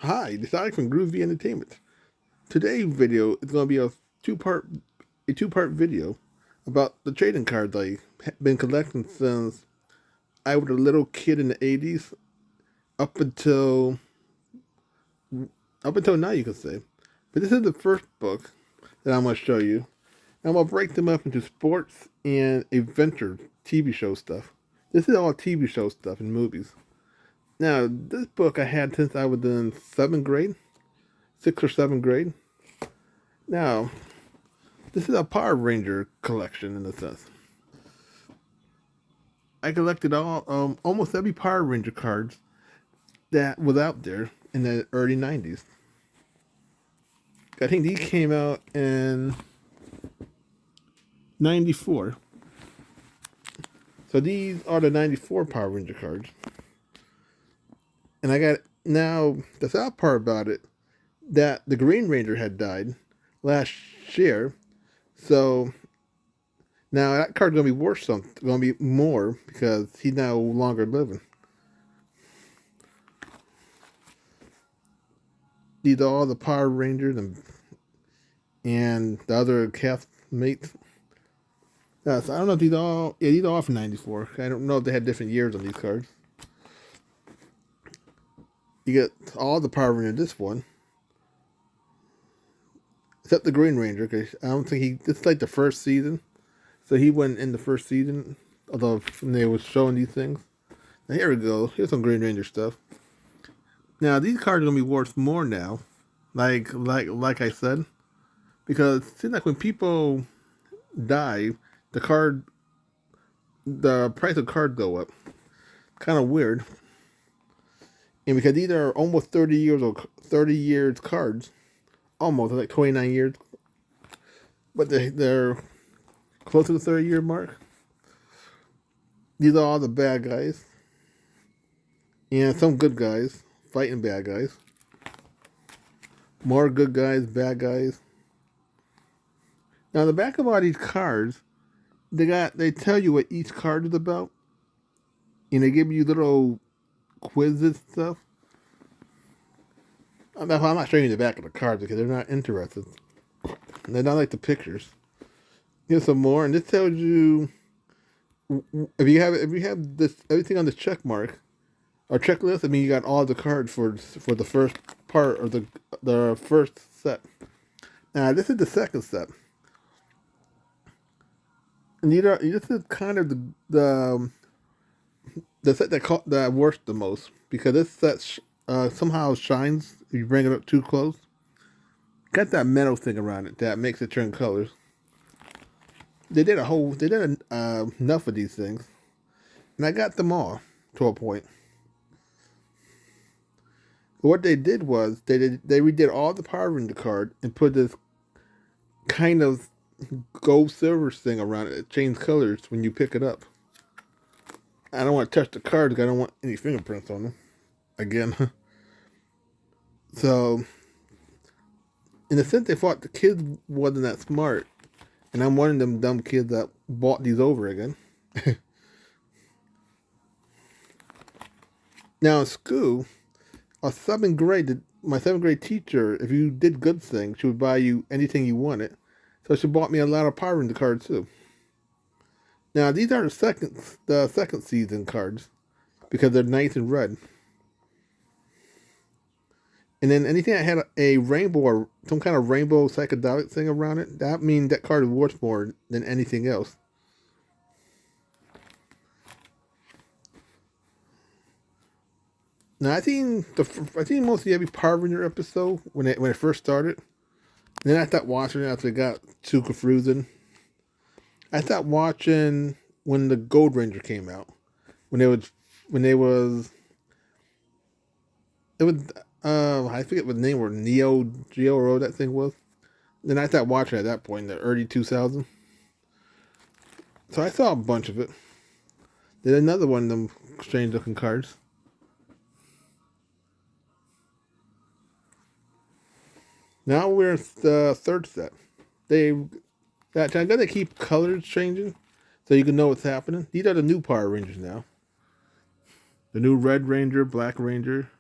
Hi, this is Alex from Groovy Entertainment. Today's video is going to be a two-part video about the trading cards I've been collecting since I was a little kid in the 80s up until up until now, you could say. But this is the first book that I'm going to show you. I'm going to break them up into sports and adventure TV show stuff. This is all TV show stuff and movies. Now, this book I had since I was in 7th grade, 6th or 7th grade. Now, this is a Power Ranger collection in a sense. I collected almost every Power Ranger cards that was out there in the early 90s. I think these came out in 94. So these are the 94 Power Ranger cards. And I got, now, the sad part about it, that the Green Ranger had died last year. So now that card's gonna be worth something, gonna be more because he's no longer living. These are all the Power Rangers and the other castmates. So I don't know if these are all from '94. I don't know if they had different years on these cards. You get all the Power Rangers in this one, except the Green Ranger, because I don't think this is like the first season, so he wasn't in the first season, although when they was showing these things. Now here we go. Here's some Green Ranger stuff. Now these cards are gonna be worth more now, like I said, because it seems like when people die, the price of cards go up. Kind of weird. And because these are almost 30 years cards, almost like 29 years, but they're close to the 30-year mark. These are all the bad guys, and some good guys fighting bad guys. More good guys, bad guys. Now the back of all these cards, they tell you what each card is about, and they give you little quizzes and stuff. I'm not showing you the back of the cards because they're not interested. They're not like the pictures. Here's some more, and this tells you if you have this everything on this check mark or checklist. I mean, you got all the cards for the first part or the first set. Now this is the second set, and this is kind of the set that works the most because this set somehow shines if you bring it up too close. Got that metal thing around it that makes it turn colors. They did enough of these things, and I got them all to a point. But what they did was they redid all the Power Ranger card and put this kind of gold silver thing around it. It changes colors when you pick it up. I don't want to touch the cards because I don't want any fingerprints on them. Again. So, in a sense, they thought the kids wasn't that smart. And I'm one of them dumb kids that bought these over again. Now in school, my 7th grade teacher, if you did good things, she would buy you anything you wanted. So she bought me a lot of Power Ranger cards too. Now these are the second season cards because they're nice and red. And then anything that had a rainbow or some kind of rainbow psychedelic thing around it, that means that card is worth more than anything else. Now I seen mostly every Power Ranger episode when it first started. And then I stopped watching it after it got too confusing. I stopped watching when the Gold Ranger came out. When it was it was I forget what the name was, Neo Geo or what that thing was. Then I stopped watching at that point in the early 2000s. So I saw a bunch of it. Then another one of them strange looking cards. Now we're in the third set. I'm gonna keep colors changing so you can know what's happening. These are the new Power Rangers now. The new Red Ranger, Black Ranger.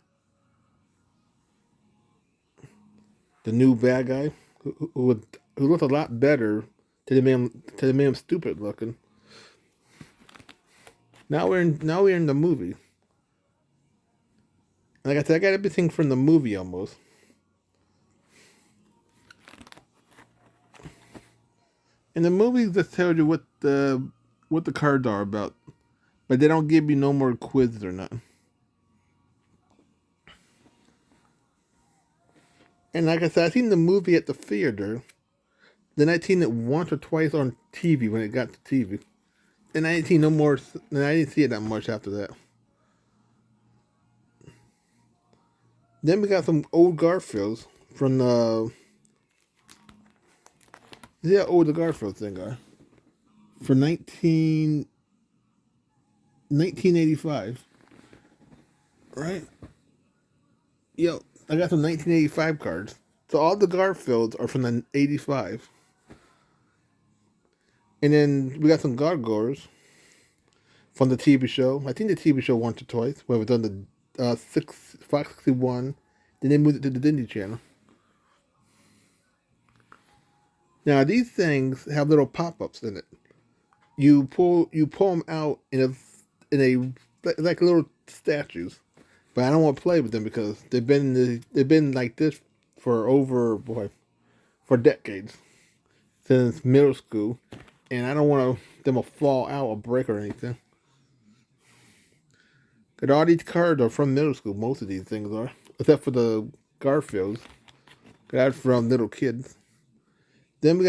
the new bad guy, who looked a lot better to the man stupid looking. Now we're in the movie. Like I said, I got everything from the movie almost. And the movie just tells you what the cards are about, but they don't give you no more quizzes or nothing. And like I said, I seen the movie at the theater. Then I seen it once or twice on TV when it got to TV. And I didn't see no more. And I didn't see it that much after that. Then we got some old Garfields from the. Yeah, old the Garfield thing are. For 1985. Right? Yo, I got some 1985 cards. So all the Garfields are from the 85. And then we got some Gargoyles from the TV show. I think the TV show once or twice. Where it was on the Fox 61. Then they moved it to the Disney Channel. Now these things have little pop-ups in it. You pull them out in a like little statues. But I don't want to play with them because they've been like this for for decades, since middle school, and I don't want them to fall out or break or anything. Cause all these cards are from middle school. Most of these things are, except for the Garfields. That's from little kids. Then we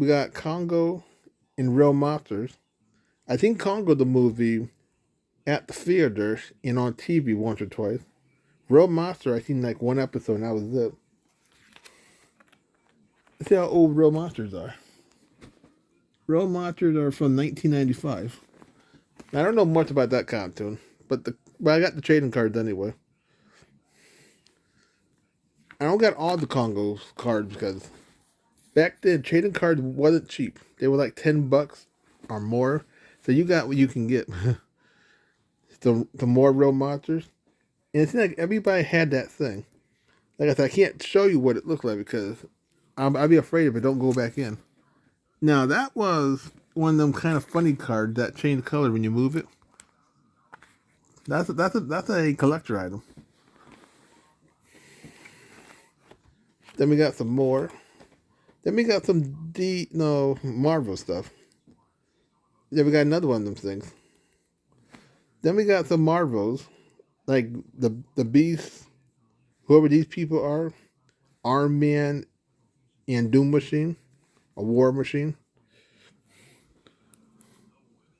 got Congo and Real Monsters. I think Congo the movie at the theater and on TV once or twice. Real Monster, I seen like one episode and that was it. Let's see how old Real Monsters are. Real Monsters are from 1995. I don't know much about that cartoon, but I got the trading cards anyway. I don't got all the Congo cards because back then trading cards wasn't cheap. They were like $10 or more. So you got what you can get. The more Real Monsters. And it seems like everybody had that thing. Like I said, I can't show you what it looked like because I'd be afraid if it don't go back in. Now that was one of them kind of funny cards that change color when you move it. That's a collector item. Then we got some more. Then we got some Marvel stuff. Then we got another one of them things. Then we got some Marvels, like the Beast, whoever these people are, Arm Man, and Doom Machine, a War Machine.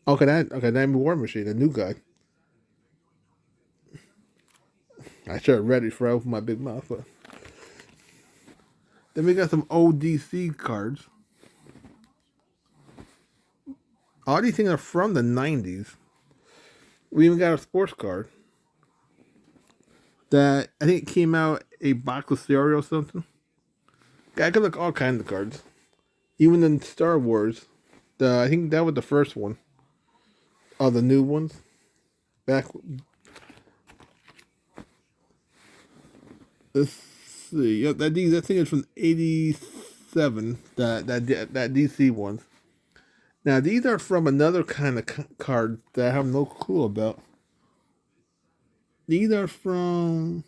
That War Machine, a new guy. I should have read it for my big mouth, but then we got some old DC cards. All these things are from the 90s. We even got a sports card that I think came out a box of cereal or something. I could look all kinds of cards. Even in Star Wars, I think that was the first one. Oh, the new ones. Back. Let's see. Yep, that thing is from '87. That DC ones. Now these are from another kind of card that I have no clue about. These are from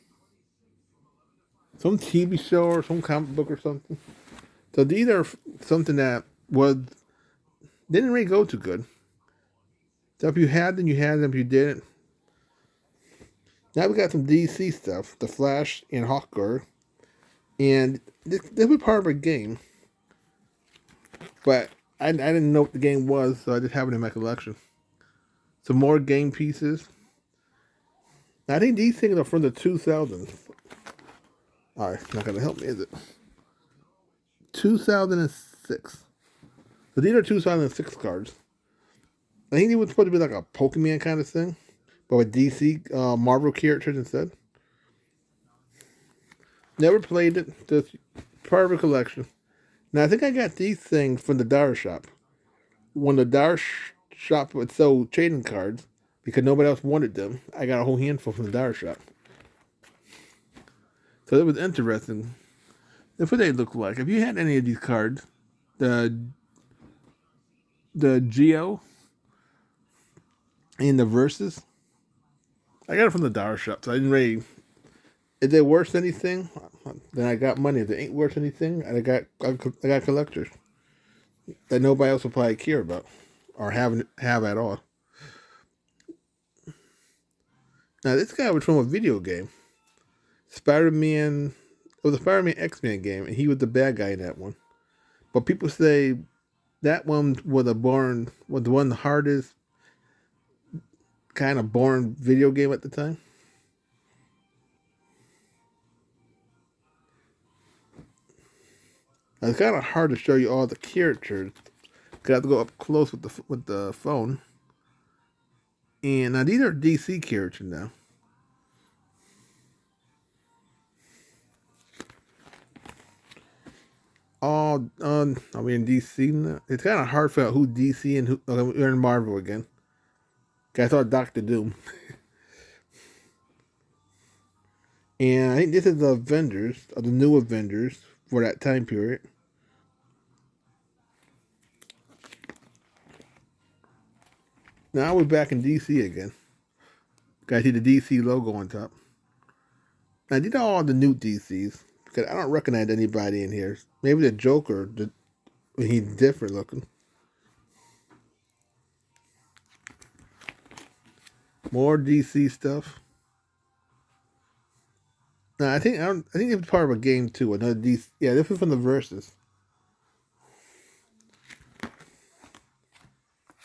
some TV show or some comic book or something. So these are something that didn't really go too good. So if you had them, you had them. If you didn't, now we got some DC stuff, the Flash and Hawkgirl, and this was part of a game, but I didn't know what the game was, so I just have it in my collection. Some more game pieces. I think these things are from the 2000s. Alright, it's not going to help me, is it? 2006. So these are 2006 cards. I think they were supposed to be like a Pokemon kind of thing, but with DC Marvel characters instead. Never played it. Just part of a collection. Now I think I got these things from the Dollar Shop. When the Dollar Shop would sell trading cards, because nobody else wanted them, I got a whole handful from the Dollar Shop. So it was interesting. That's what they look like. If you had any of these cards, the the Geo and the Versus, I got it from the dollar shop, so I didn't really. If they're worth anything, then I got money. If they ain't worth anything, I got collectors that nobody else will probably care about or have at all. Now this guy was from a video game, Spider-Man. It was a Spider-Man X-Men game, and he was the bad guy in that one. But people say that one was the one the hardest kind of boring video game at the time. It's kind of hard to show you all the characters. You have to go up close with the phone. And now these are DC characters now. All are we in DC now? It's kind of hard to figure out who DC and who. Okay, we're in Marvel again. I saw Doctor Doom. And I think this is the Avengers, or the new Avengers for that time period. Now we're back in DC again. Guys, see the DC logo on top. Now these are all the new DCs because I don't recognize anybody in here. Maybe the Joker, he's different looking. More DC stuff. Now I think it's part of a game too. Another DC. Yeah, this is from the Versus.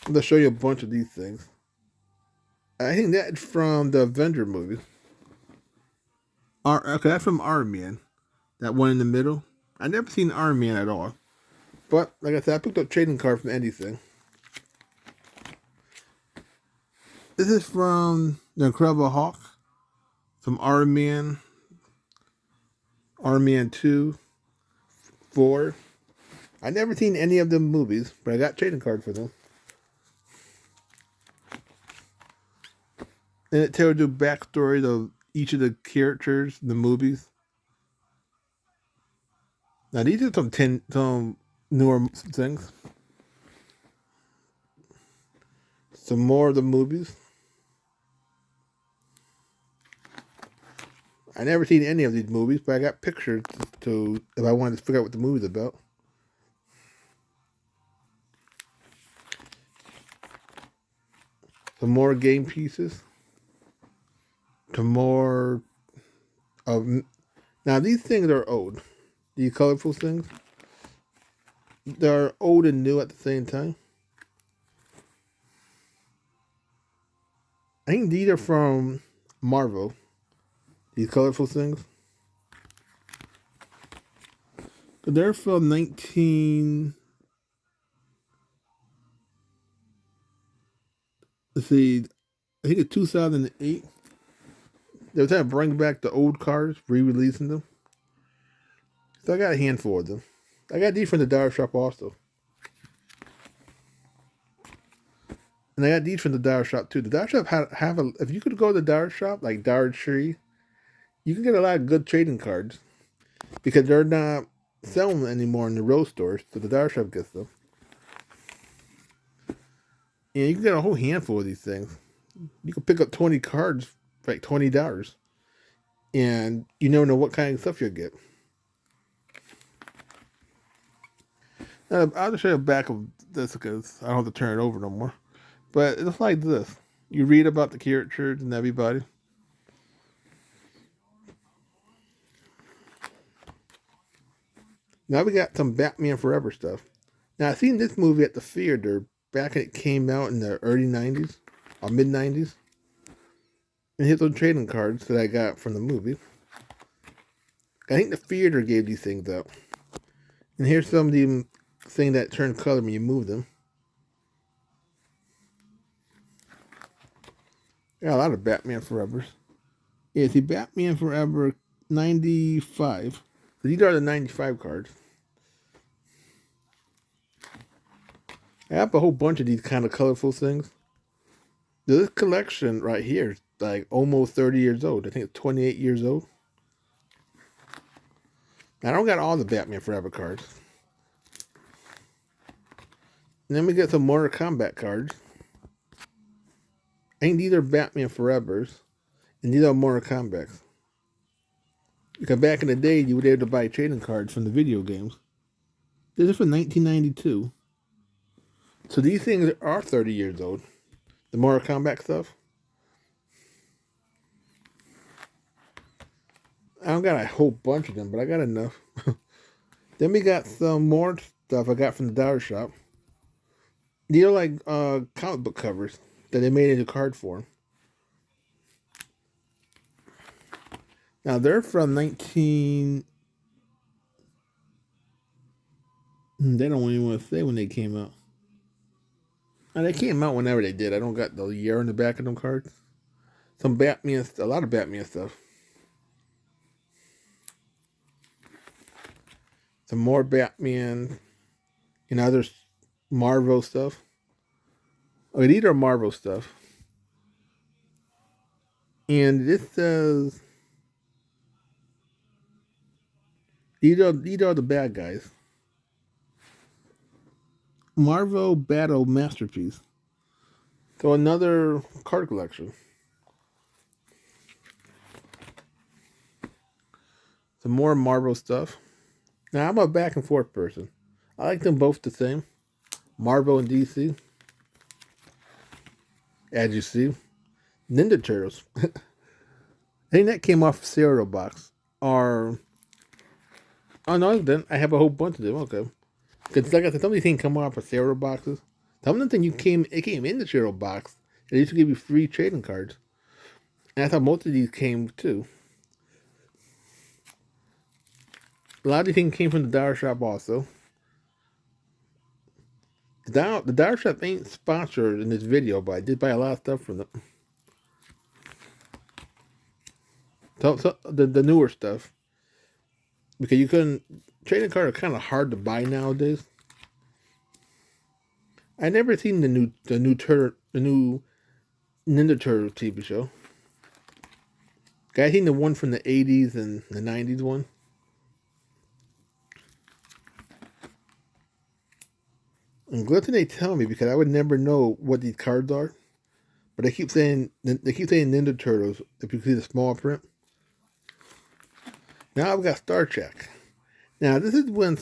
I'm gonna show you a bunch of these things. I think that's from the Avenger movie. Okay, that's from Iron Man. That one in the middle. I never seen Iron Man at all. But like I said, I picked up trading card from anything. This is from the Incredible Hulk. From Iron Man. Iron Man 2. 4. I never seen any of them movies, but I got trading cards for them. And it tells you backstory of each of the characters in the movies. Now these are some newer things. Some more of the movies. I never seen any of these movies, but I got pictures to if I wanted to figure out what the movie's about. Some more game pieces. Some more of now these things are old. These colorful things. They're old and new at the same time. I think these are from Marvel. These colorful things. They're from 19. Let's see. I think it's 2008. They were trying to bring back the old cards, re-releasing them. So I got a handful of them. I got these from the Dollar Shop also. And I got these from the Dollar Shop too. The Dollar Shop have a. If you could go to the Dollar Shop, like Dollar Tree, you can get a lot of good trading cards. Because they're not selling them anymore in the road stores. So the Dollar Shop gets them. And you can get a whole handful of these things. You can pick up 20 cards for like $20. And you never know what kind of stuff you'll get. Now, I'll just show you the back of this because I don't have to turn it over no more. But it's like this. You read about the characters and everybody. Now we got some Batman Forever stuff. Now I seen this movie at the theater back when it came out in the early 90s or mid 90s. And here's some trading cards that I got from the movie. I think the theater gave these things out. And here's some of them things that turn color when you move them. Got a lot of Batman Forevers. Yeah, see, Batman Forever 95. So these are the 95 cards. I have a whole bunch of these kind of colorful things. This collection right here is like almost 30 years old. I think it's 28 years old. I don't got all the Batman Forever cards. And then we get some Mortal Kombat cards. I think these are Batman Forevers. And these are Mortal Kombat. Because back in the day, you were able to buy trading cards from the video games. This is from 1992. So these things are 30 years old. The Mortal Kombat stuff. I don't got a whole bunch of them, but I got enough. Then we got some more stuff I got from the dollar shop. These are like comic book covers that they made into card form. Now they're from 19. They don't even want to say when they came out. Now, they came out whenever they did. I don't got the year on the back of them cards. Some Batman, a lot of Batman stuff. Some more Batman and other Marvel stuff. Okay, these are Marvel stuff. And this says these are the bad guys. Marvel Battle Masterpiece. So another card collection. Some more Marvel stuff. Now I'm a back and forth person. I like them both the same. Marvel and DC. As you see. Ninja Turtles. I think that came off cereal box. Or oh no, then I have a whole bunch of them. Okay. Because like I said, some of these things come off of cereal boxes. Some of them it came in the cereal box. They used to give you free trading cards. And I thought most of these came too. A lot of these things came from the dollar shop also. The dollar shop ain't sponsored in this video, but I did buy a lot of stuff from them. So the newer stuff. Because you couldn't trading cards are kind of hard to buy nowadays. I never seen the new Ninja Turtle TV show. I seen the one from the 80s and the 90s one. I'm glad they tell me because I would never know what these cards are. But they keep saying Ninja Turtles if you see the small print. Now I've got Star Trek. Now this is when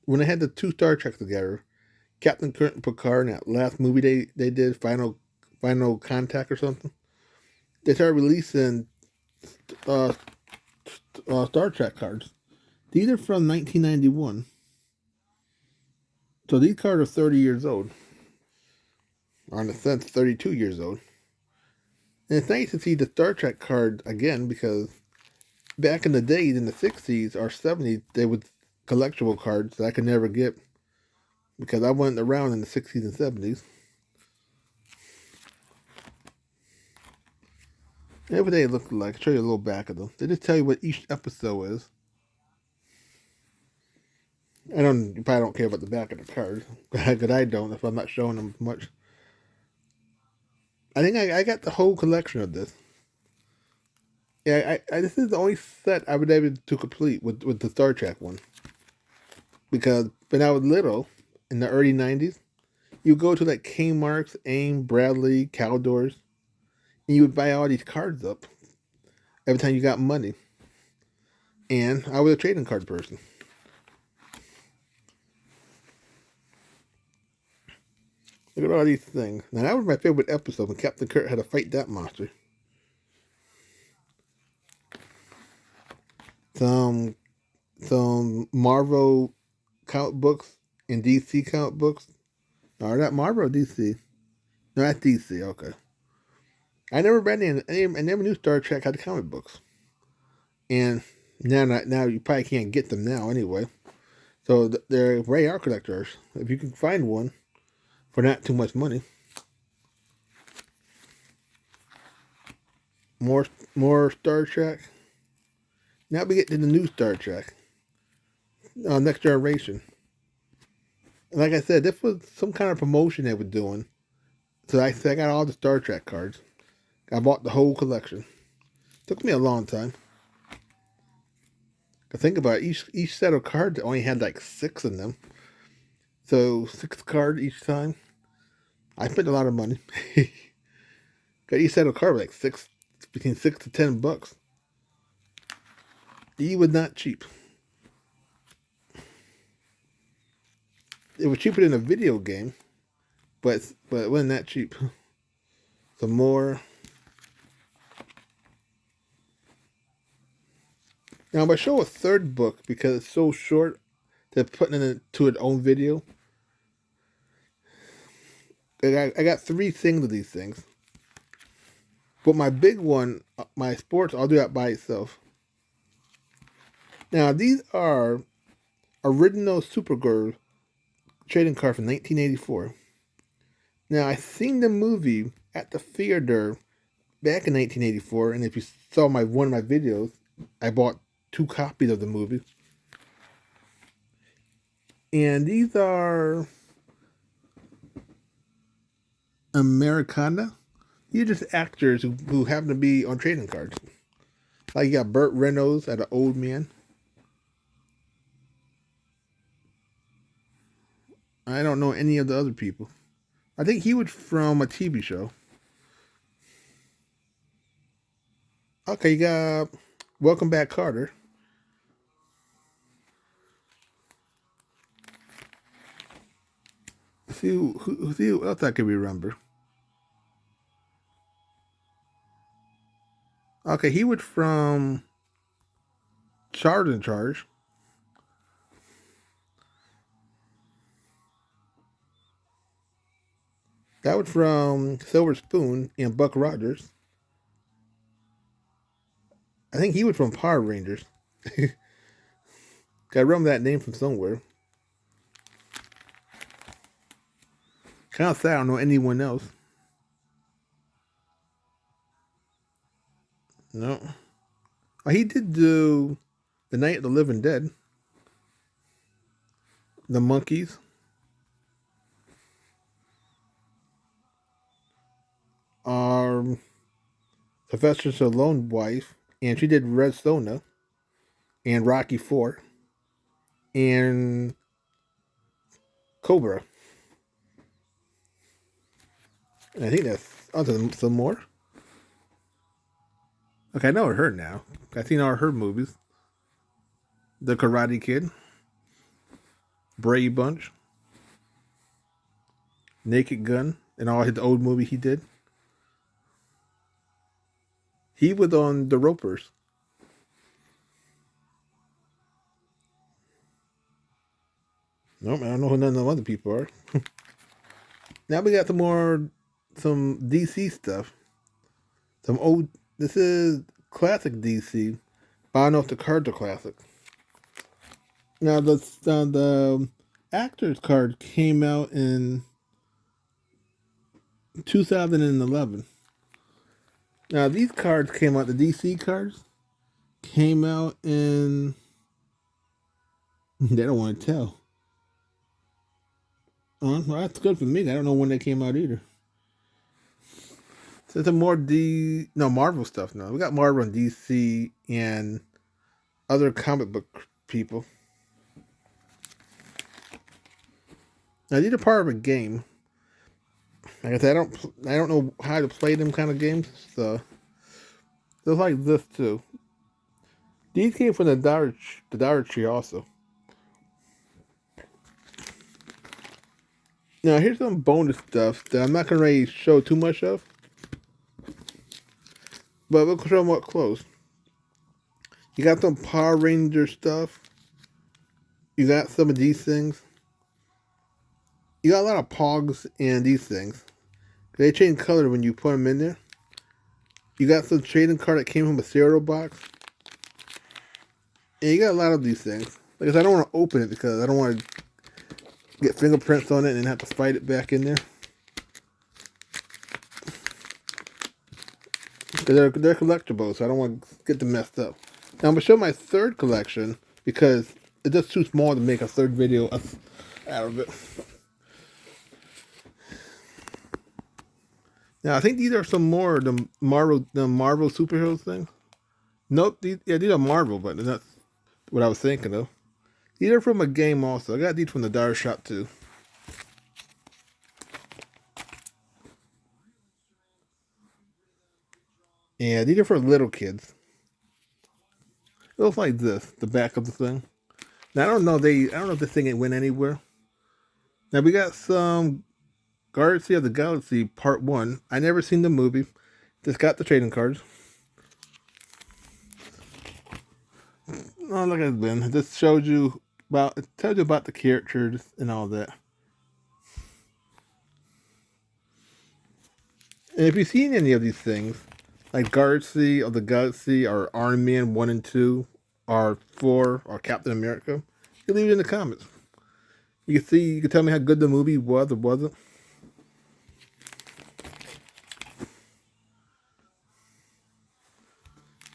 when they had the two Star Treks together, Captain Kirk and Picard, in that last movie they did, Final Contact or something. They started releasing Star Trek cards. These are from 1991. So these cards are 30 years old. Or in a sense, 32 years old. And it's nice to see the Star Trek card again because back in the days, in the 60s or 70s, they were collectible cards that I could never get because I wasn't around in the 60s and 70s. And what they look like. I'll show you a little back of them. They just tell you what each episode is. You probably don't care about the back of the card. Because I don't if I'm not showing them much. I think I got the whole collection of this. Yeah, this is the only set I would able to complete with the Star Trek one. Because when I was little, in the early 90s, you go to like Kmart's, AIM, Bradley, Caldors, and you would buy all these cards up every time you got money. And I was a trading card person. Look at all these things. Now that was my favorite episode when Captain Kirk had to fight that monster. Some Marvel comic books and DC comic books. Or not Marvel or DC? No, that's DC. Okay. I never read any. I never knew Star Trek had comic books. And now you probably can't get them now anyway. So they're rare art collectors. If you can find one for not too much money. More Star Trek. Now we get to the new Star Trek. Next Generation. And like I said, this was some kind of promotion they were doing. So I got all the Star Trek cards. I bought the whole collection. Took me a long time. But think about it, each set of cards only had like 6 in them. So 6 cards each time. I spent a lot of money. Got each set of cards like between $6 to $10. It was not cheap. It was cheaper than a video game, but it wasn't that cheap. Some more. Now I'm gonna show a third book because it's so short that putting it into its own video. I got 3 things of these things. But my big one, my sports, I'll do that by itself. Now these are original Supergirl trading card from 1984. Now I seen the movie at the theater back in 1984, and if you saw one of my videos, I bought 2 copies of the movie. And these are Americana. These are just actors who happen to be on trading cards. Like you got Burt Reynolds as an old man. I don't know any of the other people. I think he was from a TV show. Okay, you got Welcome Back, Carter. See who else I can remember. Okay, he was from Charge in Charge. That was from Silver Spoon and Buck Rogers. I think he was from Power Rangers. I remember that name from somewhere. Kind of sad I don't know anyone else. No. Oh, he did do The Night of the Living Dead. The Monkees. Sylvester Stallone's wife. And she did Red Sonja. And Rocky 4. And Cobra. And I think that's some more. Okay, I know her now. I've seen all her movies. The Karate Kid. Brady Bunch. Naked Gun. And all his old movie he did. He was on The Ropers. Nope, I don't know who none of the other people are. Now we got some DC stuff. This is classic DC, but I don't know if the cards are classic. Now the actors card came out in 2011. Now these cards came out, the DC cards came out in, they don't want to tell. Well, that's good for me. I don't know when they came out either. So it's a more Marvel stuff now. We got Marvel and DC and other comic book people. Now these are part of a game. Like I said, I don't know how to play them kind of games, so it's like this too. These came from the Dollar Tree also. Now here's some bonus stuff that I'm not gonna really show too much of, but we'll show them up close. You got some Power Ranger stuff. You got some of these things. You got a lot of Pogs and these things. They change color when you put them in there. You got some trading card that came from a cereal box. And you got a lot of these things. Like I said, I don't want to open it because I don't want to get fingerprints on it and have to fight it back in there. Because they're collectibles, so I don't want to get them messed up. Now I'm going to show my third collection because it's just too small to make a third video out of it. Now I think these are some more of the Marvel superheroes things. Nope, these are Marvel, but they're not. what I was thinking of. These are from a game also. I got these from the dollar shop too. Yeah, these are for little kids. It looks like this, the back of the thing. Now I don't know if this thing went anywhere. Now we got some Guardians of the Galaxy Part 1. I never seen the movie. Just got the trading cards. Oh, look at Ben. It just showed you about, it tells you about the characters and all that. And if you've seen any of these things, like Guardians of the Galaxy or Iron Man 1 and 2, or 4, or Captain America, you leave it in the comments. You can tell me how good the movie was or wasn't.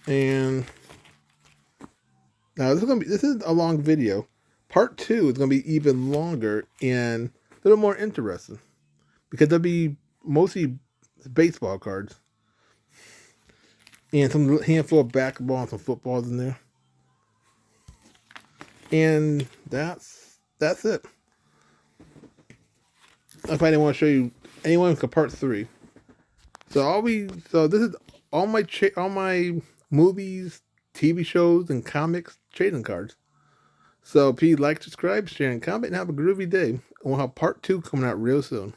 And now this is a long video. Part 2 is gonna be even longer and a little more interesting because there'll be mostly baseball cards and some handful of basketball and some footballs in there. And that's it. If I didn't want to show you anyone for part 3. So this is all my movies, TV shows, and comics trading cards. So please like, subscribe, share, and comment, and have a groovy day. And we'll have part 2 coming out real soon.